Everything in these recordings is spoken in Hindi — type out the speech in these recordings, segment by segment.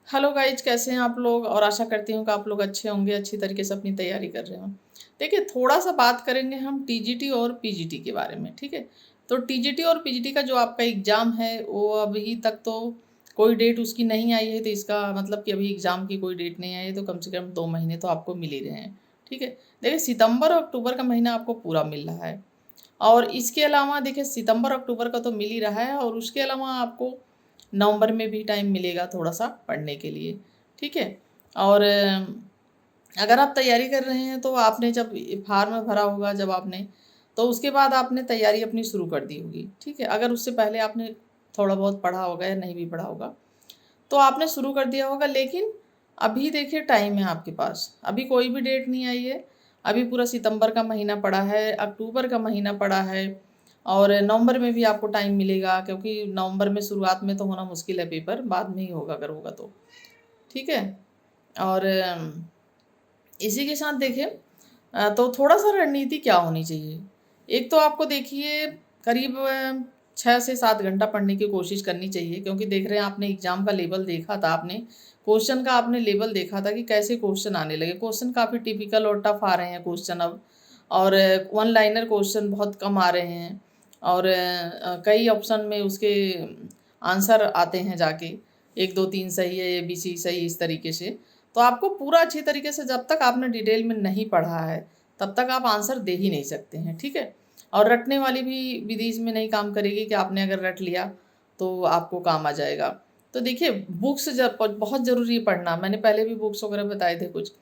हेलो गाइज, कैसे हैं आप लोग। और आशा करती हूँ कि आप लोग अच्छे होंगे, अच्छी तरीके से अपनी तैयारी कर रहे हो। देखिए, थोड़ा सा बात करेंगे हम टीजीटी और पीजीटी के बारे में। ठीक है, तो टीजीटी और पीजीटी का जो आपका एग्ज़ाम है वो अभी तक तो कोई डेट उसकी नहीं आई है। तो इसका मतलब कि अभी एग्ज़ाम की कोई डेट नहीं आई है, तो कम से कम 2 महीने तो आपको मिल ही रहे हैं। ठीक है, देखिए सितंबर और अक्टूबर का महीना आपको पूरा मिल रहा है। और इसके अलावा देखिए सितंबर अक्टूबर का तो मिल ही रहा है, और उसके अलावा आपको नवंबर में भी टाइम मिलेगा थोड़ा सा पढ़ने के लिए। ठीक है, और अगर आप तैयारी कर रहे हैं तो आपने जब फार्म भरा होगा, जब आपने, तो उसके बाद आपने तैयारी अपनी शुरू कर दी होगी। ठीक है, अगर उससे पहले आपने थोड़ा बहुत पढ़ा होगा या नहीं भी पढ़ा होगा तो आपने शुरू कर दिया होगा। लेकिन अभी देखिए टाइम है आपके पास, अभी कोई भी डेट नहीं आई है। अभी पूरा सितंबर का महीना पड़ा है, अक्टूबर का महीना पड़ा है, और नवंबर में भी आपको टाइम मिलेगा, क्योंकि नवंबर में शुरुआत में तो होना मुश्किल है पेपर, बाद में ही होगा अगर होगा तो। ठीक है, और इसी के साथ देखिए तो थोड़ा सा रणनीति क्या होनी चाहिए। एक तो आपको देखिए करीब 6 से 7 घंटा पढ़ने की कोशिश करनी चाहिए, क्योंकि देख रहे हैं आपने एग्जाम का लेवल देखा था, आपने क्वेश्चन का आपने लेवल देखा था कि कैसे क्वेश्चन आने लगे। क्वेश्चन काफ़ी टिपिकल और टफ आ रहे हैं क्वेश्चन अब, और वन लाइनर क्वेश्चन बहुत कम आ रहे हैं, और कई ऑप्शन में उसके आंसर आते हैं जाके 1 2 3 सही है, ABC सही, इस तरीके से। तो आपको पूरा अच्छी तरीके से जब तक आपने डिटेल में नहीं पढ़ा है तब तक आप आंसर दे ही नहीं सकते हैं। ठीक है, और रटने वाली भी विधि इसमें नहीं काम करेगी कि आपने अगर रट लिया तो आपको काम आ जाएगा। तो देखिए बुक्स बहुत ज़रूरी है पढ़ना, मैंने पहले भी बुक्स वगैरह बताए थे कुछ।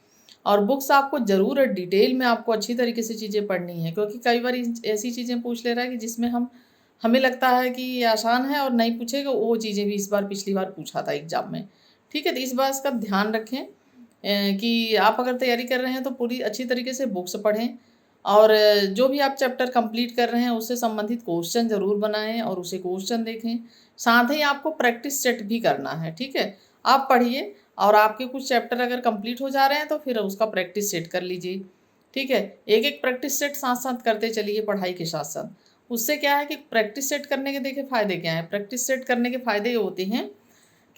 और बुक्स आपको ज़रूर डिटेल में आपको अच्छी तरीके से चीज़ें पढ़नी है, क्योंकि कई बार ऐसी चीज़ें पूछ ले रहा है कि जिसमें हमें लगता है कि ये आसान है, और नहीं पूछेगा वो चीज़ें भी इस बार पिछली बार पूछा था एग्जाम में। ठीक है, तो इस बात का ध्यान रखें कि आप अगर तैयारी कर रहे हैं तो पूरी अच्छी तरीके से बुक्स पढ़ें, और जो भी आप चैप्टर कंप्लीट कर रहे हैं उससे संबंधित क्वेश्चन ज़रूर बनाएं और उसे क्वेश्चन देखें। साथ ही आपको प्रैक्टिस सेट भी करना है। ठीक है, आप पढ़िए, और आपके कुछ चैप्टर अगर कंप्लीट हो जा रहे हैं तो फिर उसका प्रैक्टिस सेट कर लीजिए। ठीक है, एक एक प्रैक्टिस सेट साथ साथ करते चलिए पढ़ाई के साथ साथ। उससे क्या है कि प्रैक्टिस सेट करने के देखिए फ़ायदे क्या हैं। प्रैक्टिस सेट करने के फ़ायदे ये होते हैं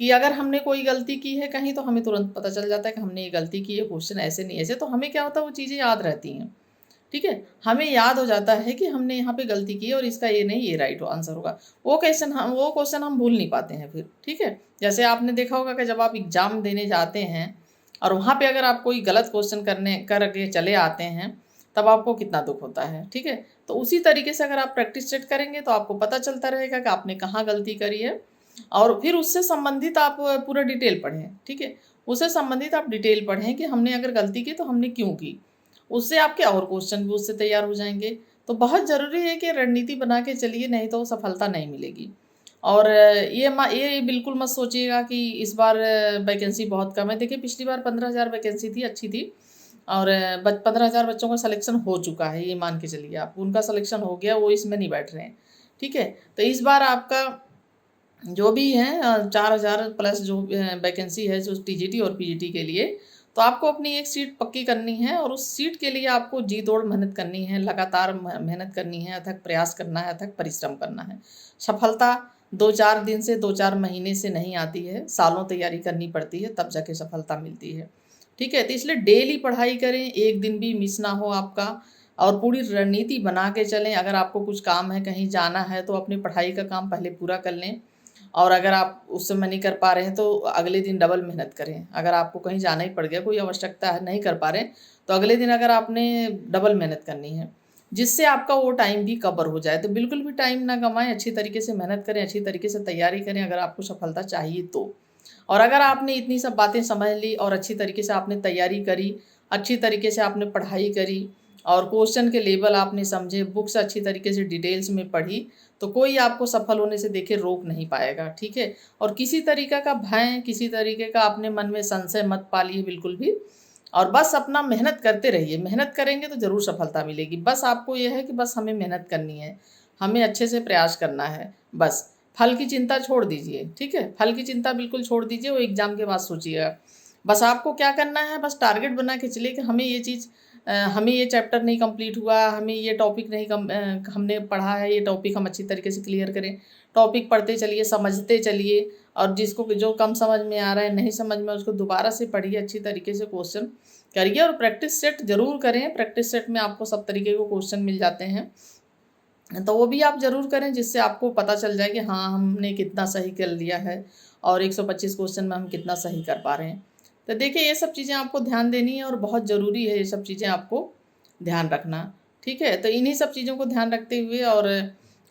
कि अगर हमने कोई गलती की है कहीं तो हमें तुरंत पता चल जाता है कि हमने ये गलती की है, क्वेश्चन ऐसे नहीं ऐसे, तो हमें क्या होता है वो चीज़ें याद रहती हैं। ठीक है, हमें याद हो जाता है कि हमने यहाँ पे गलती की है और इसका ये नहीं ये राइट आंसर होगा। वो क्वेश्चन हम भूल नहीं पाते हैं फिर। ठीक है, जैसे आपने देखा होगा कि जब आप एग्ज़ाम देने जाते हैं और वहाँ पे अगर आप कोई गलत क्वेश्चन करने करके चले आते हैं तब आपको कितना दुख होता है। ठीक है, तो उसी तरीके से अगर आप प्रैक्टिस सेट करेंगे तो आपको पता चलता रहेगा कि आपने कहाँ गलती करी है, और फिर उससे संबंधित आप पूरा डिटेल पढ़ें। ठीक है, उससे संबंधित आप डिटेल पढ़ें कि हमने अगर गलती की तो हमने क्यों की। उससे आपके और क्वेश्चन भी उससे तैयार हो जाएंगे। तो बहुत ज़रूरी है कि रणनीति बना के चलिए, नहीं तो सफलता नहीं मिलेगी। और ये बिल्कुल मत सोचिएगा कि इस बार वैकेंसी बहुत कम है। देखिए पिछली बार 15,000 वैकेंसी थी, अच्छी थी, और 15,000 बच्चों का सिलेक्शन हो चुका है, ये मान के चलिए आप, उनका सिलेक्शन हो गया, वो इसमें नहीं बैठ रहे हैं। ठीक है, तो इस बार आपका जो भी है 4,000 प्लस जो वैकेंसी है जो टीजीटी और पीजीटी के लिए, तो आपको अपनी एक सीट पक्की करनी है, और उस सीट के लिए आपको जी तोड़ मेहनत करनी है, लगातार मेहनत करनी है, अथक प्रयास करना है, अथक परिश्रम करना है। सफलता 2 4 दिन से 2 4 महीने से नहीं आती है, सालों तैयारी करनी पड़ती है, तब जाके सफलता मिलती है। ठीक है, तो इसलिए डेली पढ़ाई करें, एक दिन भी मिस ना हो आपका, और पूरी रणनीति बना के चलें। अगर आपको कुछ काम है, कहीं जाना है, तो अपनी पढ़ाई का काम पहले पूरा कर लें, और अगर आप उस समय नहीं कर पा रहे हैं तो अगले दिन डबल मेहनत करें। अगर आपको कहीं जाना ही पड़ गया, कोई आवश्यकता है, नहीं कर पा रहे, तो अगले दिन अगर आपने डबल मेहनत करनी है, जिससे आपका वो टाइम भी कवर हो जाए। तो बिल्कुल भी टाइम ना गंवाएं, अच्छी तरीके से मेहनत करें, अच्छी तरीके से तैयारी करें अगर आपको सफलता चाहिए तो। और अगर आपने इतनी सब बातें समझ ली और अच्छी तरीके से आपने तैयारी करी, अच्छी तरीके से आपने पढ़ाई करी, और क्वेश्चन के लेवल आपने समझे, बुक्स अच्छी तरीके से डिटेल्स में पढ़ी, तो कोई आपको सफल होने से देखिए रोक नहीं पाएगा। ठीक है, और किसी तरीके का भय, किसी तरीके का अपने मन में संशय मत पालिए बिल्कुल भी, और बस अपना मेहनत करते रहिए। मेहनत करेंगे तो ज़रूर सफलता मिलेगी। बस आपको यह है कि बस हमें मेहनत करनी है, हमें अच्छे से प्रयास करना है बस। फल की चिंता छोड़ दीजिए। ठीक है, फल की चिंता बिल्कुल छोड़ दीजिए, वो एग्ज़ाम के बाद सोचिएगा। बस आपको क्या करना है, बस टारगेट बना के चलिए कि हमें ये चीज़ हमें ये चैप्टर नहीं कंप्लीट हुआ, हमें ये टॉपिक नहीं हमने पढ़ा है, ये टॉपिक हम अच्छी तरीके से क्लियर करें। टॉपिक पढ़ते चलिए, समझते चलिए, और जिसको जो कम समझ में आ रहा है, नहीं समझ में, उसको दोबारा से पढ़िए, अच्छी तरीके से क्वेश्चन करिए और प्रैक्टिस सेट जरूर करें। प्रैक्टिस सेट में आपको सब तरीके के क्वेश्चन मिल जाते हैं, तो वो भी आप ज़रूर करें, जिससे आपको पता चल जाए कि हाँ हमने कितना सही कर लिया है और 125 क्वेश्चन में हम कितना सही कर पा रहे हैं। तो देखिए ये सब चीज़ें आपको ध्यान देनी है और बहुत ज़रूरी है ये सब चीज़ें आपको ध्यान रखना। ठीक है, तो इन्हीं सब चीज़ों को ध्यान रखते हुए और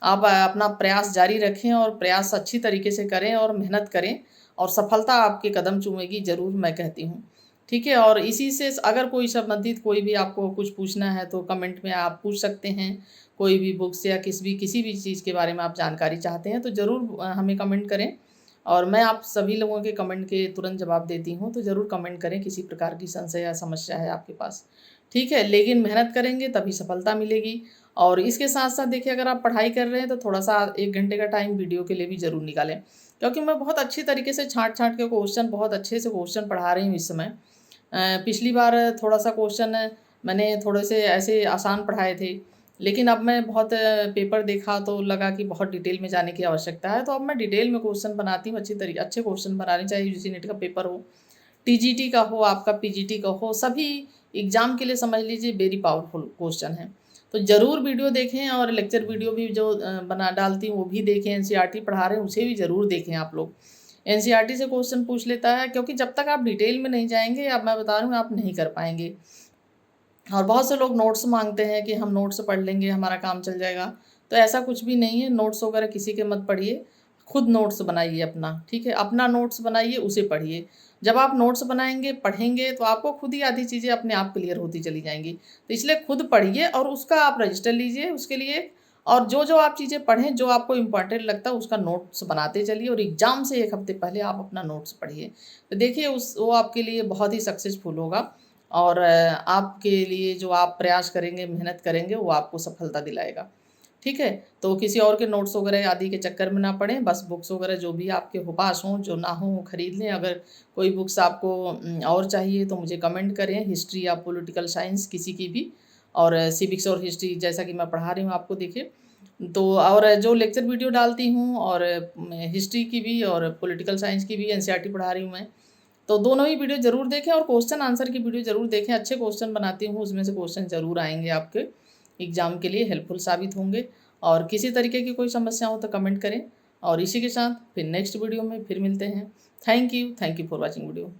आप अपना प्रयास जारी रखें और प्रयास अच्छी तरीके से करें और मेहनत करें और सफलता आपके कदम चूमेगी ज़रूर, मैं कहती हूँ। ठीक है, और इसी से अगर कोई संबंधित कोई भी आपको कुछ पूछना है तो कमेंट में आप पूछ सकते हैं। कोई भी बुक्स या किसी भी चीज़ के बारे में आप जानकारी चाहते हैं तो ज़रूर हमें कमेंट करें, और मैं आप सभी लोगों के कमेंट के तुरंत जवाब देती हूँ। तो ज़रूर कमेंट करें, किसी प्रकार की संशय या समस्या है आपके पास। ठीक है, लेकिन मेहनत करेंगे तभी सफलता मिलेगी। और इसके साथ साथ देखिए, अगर आप पढ़ाई कर रहे हैं तो थोड़ा सा 1 घंटे का टाइम वीडियो के लिए भी ज़रूर निकालें, क्योंकि मैं बहुत अच्छी तरीके से छाँट के क्वेश्चन, बहुत अच्छे से क्वेश्चन पढ़ा रही हूँ इस समय। पिछली बार थोड़ा सा क्वेश्चन मैंने थोड़े से ऐसे आसान पढ़ाए थे, लेकिन अब मैं बहुत पेपर देखा तो लगा कि बहुत डिटेल में जाने की आवश्यकता है, तो अब मैं डिटेल में क्वेश्चन बनाती हूँ, अच्छे क्वेश्चन बना रही हूँ, चाहे यूजीसी नेट का पेपर हो, टीजीटी का हो, आपका पीजीटी का हो, सभी एग्जाम के लिए समझ लीजिए वेरी पावरफुल क्वेश्चन है। तो ज़रूर वीडियो देखें और लेक्चर वीडियो भी जो बना डालती हूँ वो भी देखें। एनसीईआरटी पढ़ा रहे हैं उसे भी ज़रूर देखें आप लोग। एनसीईआरटी से क्वेश्चन पूछ लेता है, क्योंकि जब तक आप डिटेल में नहीं जाएंगे, अब मैं बता रही हूँ, आप नहीं कर पाएंगे। और बहुत से लोग नोट्स मांगते हैं कि हम नोट्स पढ़ लेंगे हमारा काम चल जाएगा, तो ऐसा कुछ भी नहीं है। नोट्स वगैरह किसी के मत पढ़िए, खुद नोट्स बनाइए अपना। ठीक है, अपना नोट्स बनाइए, उसे पढ़िए। जब आप नोट्स बनाएंगे, पढ़ेंगे, तो आपको खुद ही आधी चीज़ें अपने आप क्लियर होती चली जाएंगी। तो इसलिए खुद पढ़िए और उसका आप रजिस्टर लीजिए उसके लिए, और जो जो आप चीज़ें पढ़ें, जो आपको इम्पॉर्टेंट लगता है, उसका नोट्स बनाते चलिए, और एग्जाम से 1 हफ्ते पहले आप अपना नोट्स पढ़िए। तो देखिए वो आपके लिए बहुत ही सक्सेसफुल होगा, और आपके लिए जो आप प्रयास करेंगे, मेहनत करेंगे, वो आपको सफलता दिलाएगा। ठीक है, तो किसी और के नोट्स वगैरह आदि के चक्कर में ना पड़ें, बस बुक्स वगैरह जो भी आपके हो पास हों, जो ना हो वो खरीद लें। अगर कोई बुक्स आपको और चाहिए तो मुझे कमेंट करें, हिस्ट्री या पॉलिटिकल साइंस किसी की भी, और सिविक्स और हिस्ट्री जैसा कि मैं पढ़ा रही हूँ आपको, देखिए। तो और जो लेक्चर वीडियो डालती हूँ, और हिस्ट्री की भी और पॉलिटिकल साइंस की भी एनसीईआरटी पढ़ा रही हूँ मैं, तो दोनों ही वीडियो ज़रूर देखें, और क्वेश्चन आंसर की वीडियो ज़रूर देखें। अच्छे क्वेश्चन बनाती हूँ, उसमें से क्वेश्चन ज़रूर आएंगे आपके एग्ज़ाम के लिए हेल्पफुल साबित होंगे। और किसी तरीके की कोई समस्या हो तो कमेंट करें, और इसी के साथ फिर नेक्स्ट वीडियो में फिर मिलते हैं। Thank you for watching video.